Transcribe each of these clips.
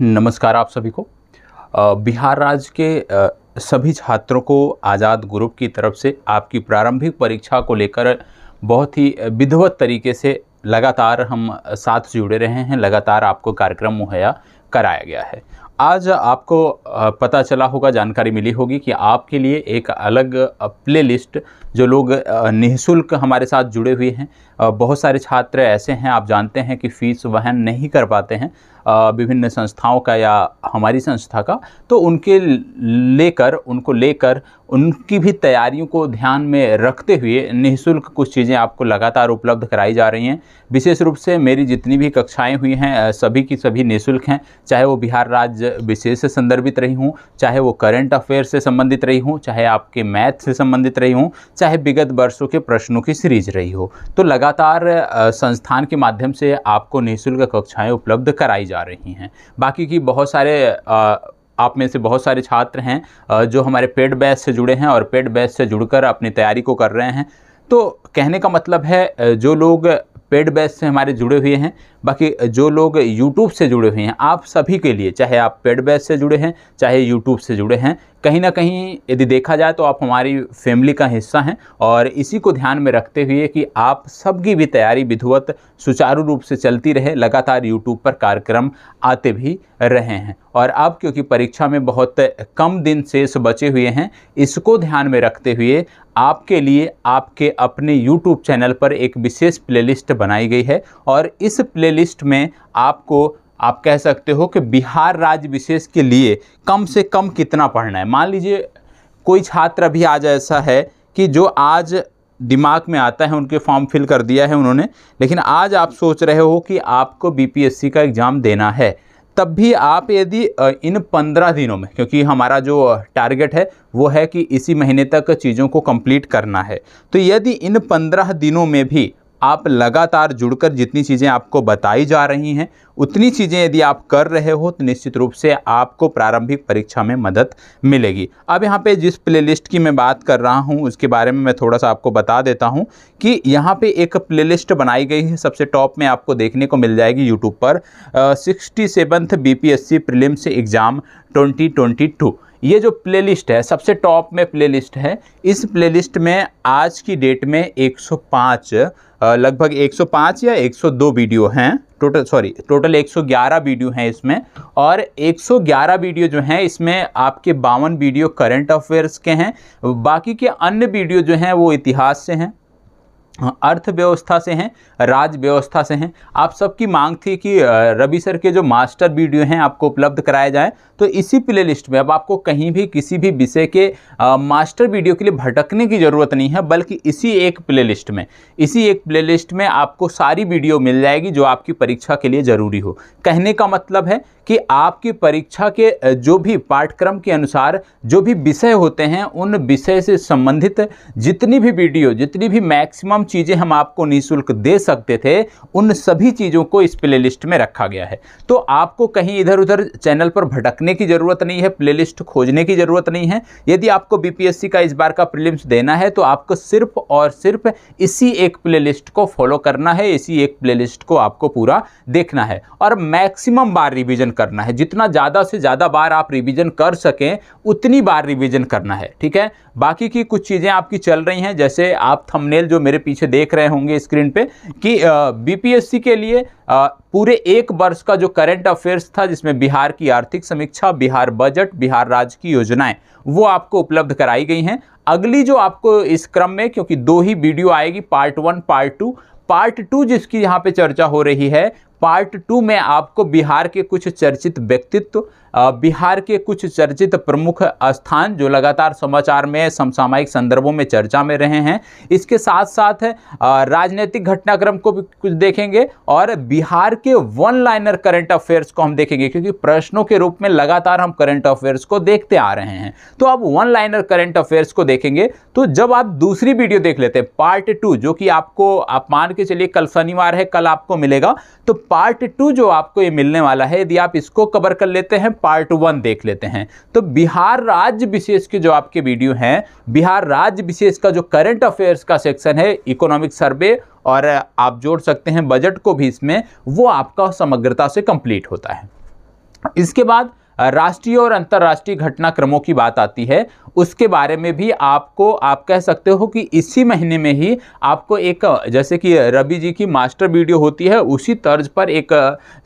नमस्कार आप सभी को। बिहार राज्य के सभी छात्रों को आज़ाद ग्रुप की तरफ से आपकी प्रारंभिक परीक्षा को लेकर बहुत ही विधिवत तरीके से लगातार हम साथ जुड़े रहे हैं। लगातार आपको कार्यक्रम मुहैया कराया गया है। आज आपको पता चला होगा, जानकारी मिली होगी कि आपके लिए एक अलग प्लेलिस्ट जो लोग निःशुल्क हमारे साथ जुड़े हुए हैं। बहुत सारे छात्र ऐसे हैं, आप जानते हैं कि फ़ीस वहन नहीं कर पाते हैं विभिन्न संस्थाओं का या हमारी संस्था का, तो उनको लेकर उनकी भी तैयारियों को ध्यान में रखते हुए निःशुल्क कुछ चीज़ें आपको लगातार उपलब्ध कराई जा रही हैं। विशेष रूप से मेरी जितनी भी कक्षाएं हुई हैं सभी की सभी निःशुल्क हैं, चाहे वो बिहार राज्य विशेष से संदर्भित रही हूँ, चाहे वो करंट अफेयर से संबंधित रही हूँ, चाहे आपके मैथ से संबंधित रही हूँ, चाहे विगत वर्षों के प्रश्नों की सीरीज रही हो। तो लगातार संस्थान के माध्यम से आपको निःशुल्क कक्षाएँ उपलब्ध कराई जा रही हैं। बाकी की बहुत सारे आप में से बहुत सारे छात्र हैं जो हमारे पेड बैच से जुड़े हैं और पेड बैच से जुड़कर अपनी तैयारी को कर रहे हैं। तो कहने का मतलब है जो लोग पेड बैच से हमारे जुड़े हुए हैं, बाकी जो लोग यूट्यूब से जुड़े हुए हैं, आप सभी के लिए, चाहे आप पेड बैच से जुड़े हैं चाहे यूट्यूब से जुड़े हैं, कहीं ना कहीं यदि देखा जाए तो आप हमारी फैमिली का हिस्सा हैं। और इसी को ध्यान में रखते हुए कि आप सबकी भी तैयारी विधिवत सुचारू रूप से चलती रहे, लगातार यूट्यूब पर कार्यक्रम आते भी रहे हैं। और अब क्योंकि परीक्षा में बहुत कम दिन शेष बचे हुए हैं, इसको ध्यान में रखते हुए आपके लिए आपके अपने यूट्यूब चैनल पर एक विशेष प्लेलिस्ट बनाई गई है। और इस प्लेलिस्ट में आपको, आप कह सकते हो कि बिहार राज्य विशेष के लिए कम से कम कितना पढ़ना है। मान लीजिए कोई छात्र अभी आज ऐसा है कि जो आज दिमाग में आता है, उनके फॉर्म फिल कर दिया है उन्होंने, लेकिन आज आप सोच रहे हो कि आपको बीपीएससी का एग्ज़ाम देना है, तब भी आप यदि इन 15 दिनों में, क्योंकि हमारा जो टारगेट है वो है कि इसी महीने तक चीज़ों को कंप्लीट करना है, तो यदि इन 15 दिनों में भी आप लगातार जुड़कर जितनी चीज़ें आपको बताई जा रही हैं उतनी चीज़ें यदि आप कर रहे हो तो निश्चित रूप से आपको प्रारंभिक परीक्षा में मदद मिलेगी। अब यहाँ पे जिस प्लेलिस्ट की मैं बात कर रहा हूँ उसके बारे में मैं थोड़ा सा आपको बता देता हूँ कि यहाँ पे एक प्लेलिस्ट बनाई गई है। सबसे टॉप में आपको देखने को मिल जाएगी यूट्यूब पर 67th बीपीएससी प्रीलिम्स एग्ज़ाम 2022। ये जो प्लेलिस्ट है सबसे टॉप में प्लेलिस्ट है। इस प्लेलिस्ट में आज की डेट में 105 लगभग 105 या 102 वीडियो हैं टोटल 111 वीडियो हैं इसमें। और 111 वीडियो जो हैं इसमें आपके 52 वीडियो करंट अफेयर्स के हैं, बाकी के अन्य वीडियो जो हैं वो इतिहास से हैं, अर्थव्यवस्था से हैं, राज्य व्यवस्था से हैं। आप सबकी मांग थी कि रवि सर के जो मास्टर वीडियो हैं आपको उपलब्ध कराए जाएं, तो इसी प्लेलिस्ट में अब आपको कहीं भी किसी भी विषय के मास्टर वीडियो के लिए भटकने की ज़रूरत नहीं है, बल्कि इसी एक प्लेलिस्ट में आपको सारी वीडियो मिल जाएगी जो आपकी परीक्षा के लिए ज़रूरी हो। कहने का मतलब है कि आपकी परीक्षा के जो भी पाठ्यक्रम के अनुसार जो भी विषय होते हैं उन विषय से संबंधित जितनी भी वीडियो, जितनी भी मैक्सिमम चीज़ें हम आपको निःशुल्क दे सकते थे, उन सभी चीज़ों को इस प्लेलिस्ट में रखा गया है। तो आपको कहीं इधर उधर चैनल पर भटकने की ज़रूरत नहीं है, प्लेलिस्ट खोजने की ज़रूरत नहीं है। यदि आपको बीपीएससी का इस बार का प्रीलिम्स देना है तो आपको सिर्फ और सिर्फ इसी एक प्लेलिस्ट को फॉलो करना है, इसी एक प्लेलिस्ट को आपको पूरा देखना है और मैक्सिमम बार रिवीजन करना है। जितना ज़्यादा से ज़्यादा बार आप रिवीजन कर सकें उतनी बार रिवीजन करना है, ठीक है। बाकी की कुछ चीज़ें आपकी चल रही हैं, जैसे आप थंबनेल जो मेरे पीछे देख रहे होंगे स्क्रीन पे कि बीपीएससी के लिए पूरे एक वर्ष का जो करंट अफेयर्स था, जिसमें बिहार की आर्थिक समीक्षा, बिहार बजट, बिहार राज्य की योजनाएं, वो आपको उपलब्ध कराई गई हैं। अगली जो आपको इस क्रम में, क्योंकि 2 ही वीडियो आएगी, पार्ट 1 पार्ट 2 जिसकी यहाँ पे चर्चा हो रही है, पार्ट 2 में आपको बिहार के कुछ चर्चित व्यक्तित्व, बिहार के कुछ चर्चित प्रमुख स्थान जो लगातार समाचार में समसामयिक संदर्भों में चर्चा में रहे हैं, इसके साथ साथ राजनीतिक घटनाक्रम को भी कुछ देखेंगे और बिहार के वन लाइनर करंट अफेयर्स को हम देखेंगे, क्योंकि प्रश्नों के रूप में लगातार हम करंट अफेयर्स को देखते आ रहे हैं। तो अब वन लाइनर करंट अफेयर्स को देखेंगे। तो जब आप दूसरी वीडियो देख लेते हैं पार्ट 2, जो कि आपको, आप मान के चलिए कल शनिवार है, कल आपको मिलेगा, तो पार्ट 2 जो आपको ये मिलने वाला है, यदि आप इसको कवर कर लेते हैं, पार्ट 1 देख लेते हैं, तो बिहार राज्य विशेष के जो आपके वीडियो हैं, बिहार राज्य विशेष का जो करंट अफेयर्स का सेक्शन है, इकोनॉमिक सर्वे और आप जोड़ सकते हैं बजट को भी इसमें, वो आपका समग्रता से कंप्लीट होता है। इसके बाद राष्ट्रीय और अंतर्राष्ट्रीय घटनाक्रमों की बात आती है। उसके बारे में भी आपको, आप कह सकते हो कि इसी महीने में ही आपको एक, जैसे कि रवि जी की मास्टर वीडियो होती है, उसी तर्ज पर एक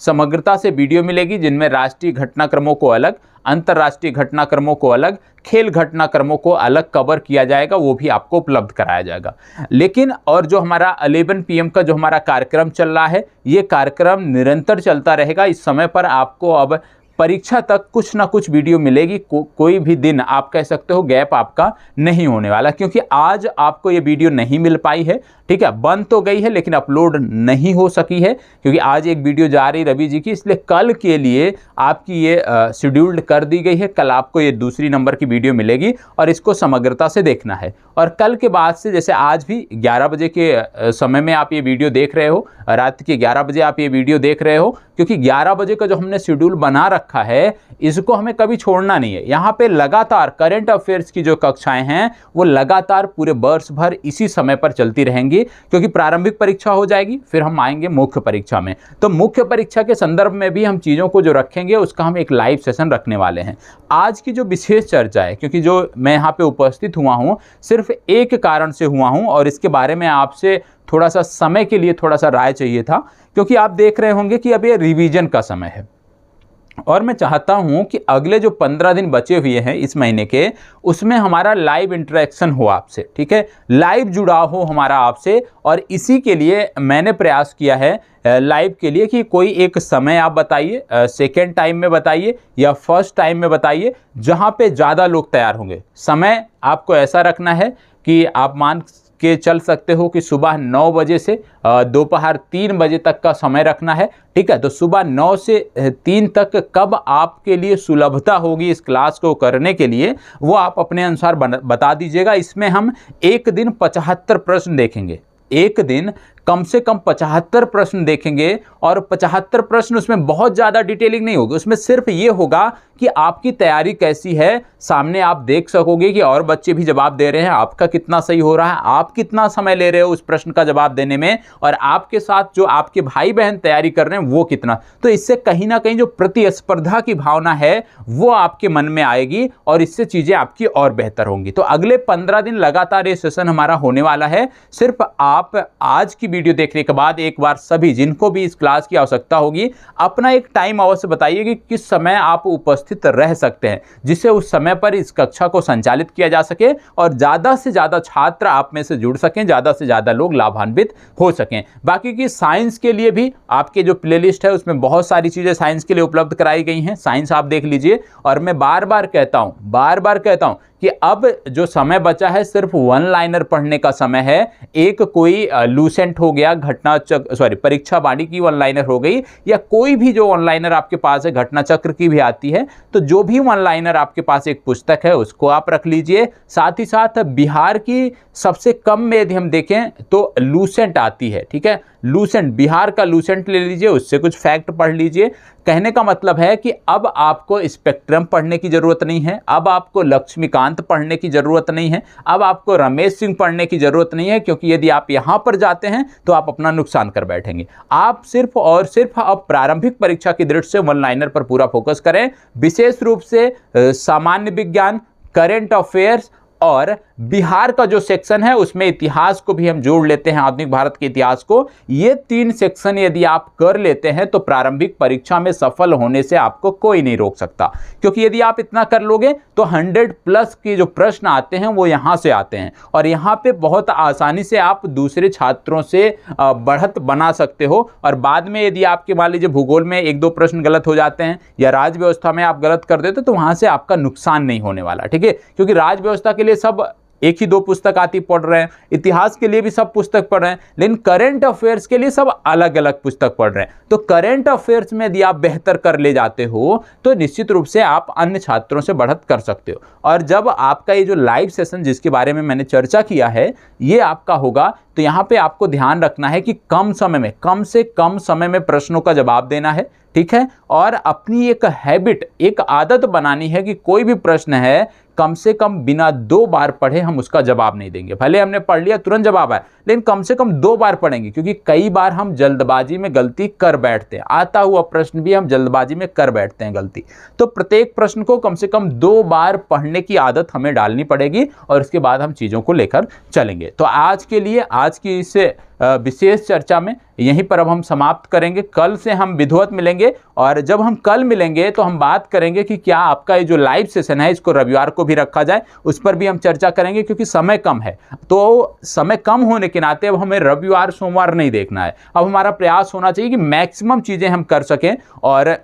समग्रता से वीडियो मिलेगी, जिनमें राष्ट्रीय घटनाक्रमों को अलग, अंतर्राष्ट्रीय घटनाक्रमों को अलग, खेल घटनाक्रमों को अलग कवर किया जाएगा, वो भी आपको उपलब्ध कराया जाएगा। लेकिन और जो हमारा 11 PM का जो हमारा कार्यक्रम चल रहा है, ये कार्यक्रम निरंतर चलता रहेगा। इस समय पर आपको अब परीक्षा तक कुछ ना कुछ वीडियो मिलेगी, कोई भी दिन आप कह सकते हो गैप आपका नहीं होने वाला, क्योंकि आज आपको ये वीडियो नहीं मिल पाई है, ठीक है, बन तो गई है लेकिन अपलोड नहीं हो सकी है, क्योंकि आज एक वीडियो जा रही रवि जी की, इसलिए कल के लिए आपकी ये शेड्यूल्ड कर दी गई है। कल आपको ये दूसरी नंबर की वीडियो मिलेगी और इसको समग्रता से देखना है। और कल के बाद से, जैसे आज भी 11 बजे के समय में आप ये वीडियो देख रहे हो, रात के 11 बजे आप ये वीडियो देख रहे हो, क्योंकि 11 बजे का जो हमने शेड्यूल बना रखा है, इसको हमें कभी छोड़ना नहीं है। यहाँ पे लगातार करंट अफेयर्स की जो कक्षाएं हैं वो लगातार पूरे वर्ष भर इसी समय पर चलती रहेंगी, क्योंकि प्रारंभिक परीक्षा हो जाएगी, फिर हम आएंगे मुख्य परीक्षा में। तो मुख्य परीक्षा के संदर्भ में भी हम चीज़ों को जो रखेंगे उसका हम एक लाइव सेशन रखने वाले हैं। आज की जो विशेष चर्चा है, क्योंकि जो मैं यहाँ पे उपस्थित हुआ हूँ सिर्फ एक कारण से हुआ हूँ, और इसके बारे में आपसे थोड़ा सा समय के लिए थोड़ा सा राय चाहिए था, क्योंकि आप देख रहे होंगे कि अब ये रिवीजन का समय है और मैं चाहता हूं कि अगले जो 15 दिन बचे हुए हैं इस महीने के, उसमें हमारा लाइव इंटरेक्शन हो आपसे, ठीक है, लाइव जुड़ाव हो हमारा आपसे। और इसी के लिए मैंने प्रयास किया है लाइव के लिए कि कोई एक समय आप बताइए, सेकेंड टाइम में बताइए या फर्स्ट टाइम में बताइए, जहां पे ज़्यादा लोग तैयार होंगे। समय आपको ऐसा रखना है कि आप मान के चल सकते हो कि सुबह 9 बजे से दोपहर 3 बजे तक का समय रखना है, ठीक है। तो सुबह 9 से 3 तक कब आपके लिए सुलभता होगी इस क्लास को करने के लिए, वो आप अपने अनुसार बता दीजिएगा। इसमें हम एक दिन 75 प्रश्न देखेंगे, एक दिन कम से कम 75 प्रश्न देखेंगे, और 75 प्रश्न उसमें बहुत ज़्यादा डिटेलिंग नहीं होगी, उसमें सिर्फ ये होगा कि आपकी तैयारी कैसी है, सामने आप देख सकोगे कि और बच्चे भी जवाब दे रहे हैं, आपका कितना सही हो रहा है, आप कितना समय ले रहे हो उस प्रश्न का जवाब देने में, और आपके साथ जो आपके भाई बहन तैयारी कर रहे हैं वो कितना। तो इससे कहीं ना कहीं जो प्रतिस्पर्धा की भावना है वो आपके मन में आएगी और इससे चीज़ें आपकी और बेहतर होंगी। तो अगले 15 दिन लगातार ये सेशन हमारा होने वाला है। सिर्फ आप आज की वीडियो देखने के बाद एक बार सभी जिनको भी इस क्लास की आवश्यकता होगी अपना एक टाइम अवश्य बताइए कि किस समय आप उपस्थित रह सकते हैं, जिससे उस समय पर इस कक्षा को संचालित किया जा सके और ज़्यादा से ज़्यादा छात्र आप में से जुड़ सकें, ज़्यादा से ज़्यादा लोग लाभान्वित हो सकें। बाकी की साइंस के लिए भी आपके जो प्लेलिस्ट है उसमें बहुत सारी चीज़ें साइंस के लिए उपलब्ध कराई गई हैं, साइंस आप देख लीजिए। और मैं बार बार कहता हूं कि अब जो समय बचा है सिर्फ वन लाइनर पढ़ने का समय है। एक कोई लूसेंट हो गया, परीक्षा बाणी की वन लाइनर हो गई, या कोई भी जो वन लाइनर आपके पास है, घटना चक्र की भी आती है, तो जो भी वन लाइनर आपके पास एक पुस्तक है उसको आप रख लीजिए। साथ ही साथ बिहार की सबसे कम में यदि हम देखें तो लूसेंट आती है, ठीक है, लूसेंट, बिहार का लूसेंट ले लीजिए, उससे कुछ फैक्ट पढ़ लीजिए। कहने का मतलब है कि अब आपको स्पेक्ट्रम पढ़ने की जरूरत नहीं है, अब आपको लक्ष्मीकांत पढ़ने की जरूरत नहीं है, अब आपको रमेश सिंह पढ़ने की जरूरत नहीं है, क्योंकि यदि आप यहां पर जाते हैं तो आप अपना नुकसान कर बैठेंगे। आप सिर्फ और सिर्फ अब प्रारंभिक परीक्षा की दृष्टि से वन लाइनर पर पूरा फोकस करें, विशेष रूप से सामान्य विज्ञान, करेंट अफेयर्स और बिहार का जो सेक्शन है उसमें इतिहास को भी हम जोड़ लेते हैं, आधुनिक भारत के इतिहास को। ये 3 सेक्शन यदि आप कर लेते हैं तो प्रारंभिक परीक्षा में सफल होने से आपको कोई नहीं रोक सकता, क्योंकि यदि आप इतना कर लोगे तो 100+ के जो प्रश्न आते हैं वो यहाँ से आते हैं, और यहाँ पे बहुत आसानी से आप दूसरे छात्रों से बढ़त बना सकते हो। और बाद में यदि आपके मान लीजिए भूगोल में 1-2 प्रश्न गलत हो जाते हैं या राज्य व्यवस्था में आप गलत कर देते तो वहाँ से आपका नुकसान नहीं होने वाला, ठीक है, क्योंकि राज्य व्यवस्था के लिए सब एक ही 2 पुस्तक आती पढ़ रहे हैं, इतिहास के लिए भी सब पुस्तक पढ़ रहे हैं, लेकिन करंट अफेयर्स के लिए सब अलग अलग पुस्तक पढ़ रहे हैं। तो करंट अफेयर्स में यदि आप बेहतर कर ले जाते हो तो निश्चित रूप से आप अन्य छात्रों से बढ़त कर सकते हो। और जब आपका ये जो लाइव सेशन जिसके बारे में मैंने चर्चा किया है ये आपका होगा, तो यहाँ पे आपको ध्यान रखना है कि कम समय में, कम से कम समय में प्रश्नों का जवाब देना है, ठीक है। और अपनी एक हैबिट, एक आदत बनानी है कि कोई भी प्रश्न है कम से कम बिना 2 बार पढ़े हम उसका जवाब नहीं देंगे। भले हमने पढ़ लिया तुरंत जवाब आए, लेकिन कम से कम 2 बार पढ़ेंगे, क्योंकि कई बार हम जल्दबाजी में गलती कर बैठते हैं। आता हुआ प्रश्न भी हम जल्दबाजी में कर बैठते हैं गलती। तो प्रत्येक प्रश्न को कम से कम 2 बार पढ़ने की आदत हमें डालनी पड़ेगी और इसके बाद हम चीज़ों को लेकर चलेंगे। तो आज के लिए आज की इस विशेष चर्चा में यहीं पर अब हम समाप्त करेंगे। कल से हम विधिवत मिलेंगे और जब हम कल मिलेंगे तो हम बात करेंगे कि क्या आपका ये जो लाइव सेशन है इसको रविवार को भी रखा जाए, उस पर भी हम चर्चा करेंगे, क्योंकि समय कम है। तो समय कम होने के नाते अब हमें रविवार सोमवार नहीं देखना है। अब हमारा प्रयास होना चाहिए कि मैक्सिमम चीज़ें हम कर सकें। और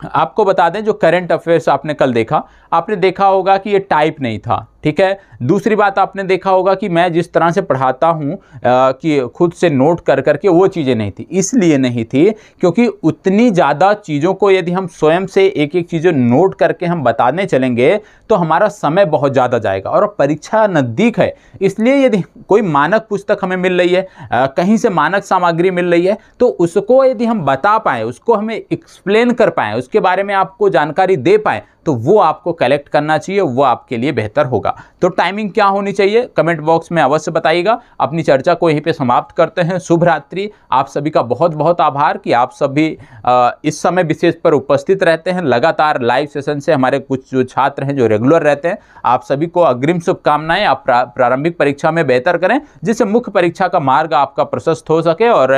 आपको बता दें, जो करंट अफेयर्स आपने कल देखा, आपने देखा होगा कि ये टाइप नहीं था, ठीक है। दूसरी बात आपने देखा होगा कि मैं जिस तरह से पढ़ाता हूँ कि खुद से नोट कर करके, वो चीज़ें नहीं थी। इसलिए नहीं थी क्योंकि उतनी ज़्यादा चीज़ों को यदि हम स्वयं से एक एक चीज़ें नोट करके हम बताने चलेंगे तो हमारा समय बहुत ज़्यादा जाएगा और परीक्षा नज़दीक है। इसलिए यदि कोई मानक पुस्तक हमें मिल रही है, कहीं से मानक सामग्री मिल रही है, तो उसको यदि हम बता पाएँ, उसको हमें एक्सप्लेन कर पाएँ, उसके बारे में आपको जानकारी दे पाएँ, तो वो आपको कलेक्ट करना चाहिए, वो आपके लिए बेहतर होगा। तो टाइमिंग क्या होनी चाहिए कमेंट बॉक्स में अवश्य बताइएगा। अपनी चर्चा को यहीं पे समाप्त करते हैं। शुभ रात्रि। आप सभी का बहुत बहुत आभार कि आप सभी इस समय विशेष पर उपस्थित रहते हैं। लगातार लाइव सेशन से हमारे कुछ जो छात्र हैं जो रेगुलर रहते हैं, आप सभी को अग्रिम शुभकामनाएं। आप प्रारंभिक परीक्षा में बेहतर करें, जिससे मुख्य परीक्षा का मार्ग आपका प्रशस्त हो सके और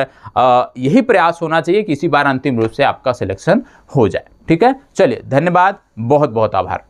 यही प्रयास होना चाहिए कि इसी बार अंतिम रूप से आपका सिलेक्शन हो जाए। ठीक है, चलिए, धन्यवाद, बहुत बहुत आभार।